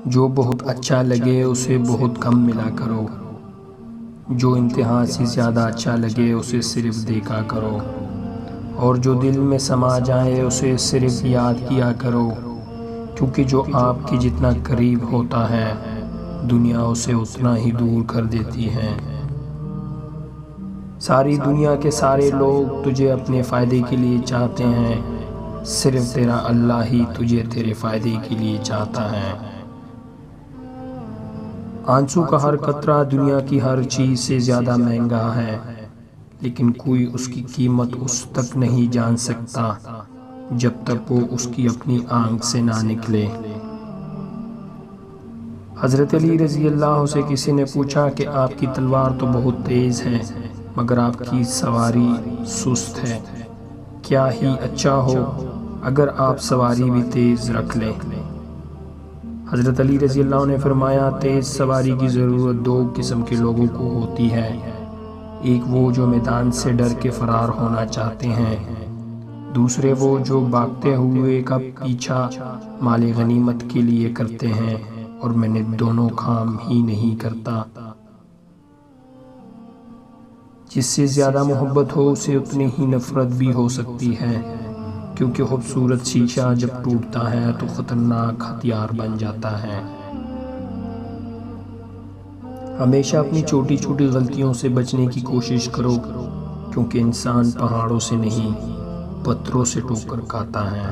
جو بہت اچھا لگے اسے بہت کم ملا کرو، جو انتہا سے زیادہ اچھا لگے اسے صرف دیکھا کرو، اور جو دل میں سما جائے اسے صرف یاد کیا کرو، کیونکہ جو آپ کے جتنا قریب ہوتا ہے دنیا اسے اتنا ہی دور کر دیتی ہے۔ ساری دنیا کے سارے لوگ تجھے اپنے فائدے کے لیے چاہتے ہیں، صرف تیرا اللہ ہی تجھے تیرے فائدے کے لیے چاہتا ہے۔ آنسو کا ہر قطرہ دنیا کی ہر چیز سے زیادہ مہنگا ہے، لیکن کوئی اس کی قیمت اس تک نہیں جان سکتا جب تک وہ اس کی اپنی آنکھ سے نہ نکلے۔ حضرت علی رضی اللہ سے کسی نے پوچھا کہ آپ کی تلوار تو بہت تیز ہے مگر آپ کی سواری سست ہے، کیا ہی اچھا ہو اگر آپ سواری بھی تیز رکھ لیں۔ حضرت علی رضی اللہ نے فرمایا، تیز سواری کی ضرورت دو قسم کے لوگوں کو ہوتی ہے، ایک وہ جو میدان سے ڈر کے فرار ہونا چاہتے ہیں، دوسرے وہ جو بھاگتے ہوئے کا پیچھا مال غنیمت کے لیے کرتے ہیں، اور میں نے دونوں کام ہی نہیں کرتا۔ جس سے زیادہ محبت ہو اسے اتنی ہی نفرت بھی ہو سکتی ہے، کیونکہ خوبصورت شیشہ جب ٹوٹتا ہے تو خطرناک ہتھیار بن جاتا ہے۔ ہمیشہ اپنی چھوٹی چھوٹی غلطیوں سے بچنے کی کوشش کرو، کیونکہ انسان پہاڑوں سے نہیں پتھروں سے ٹوکر کھاتا ہے۔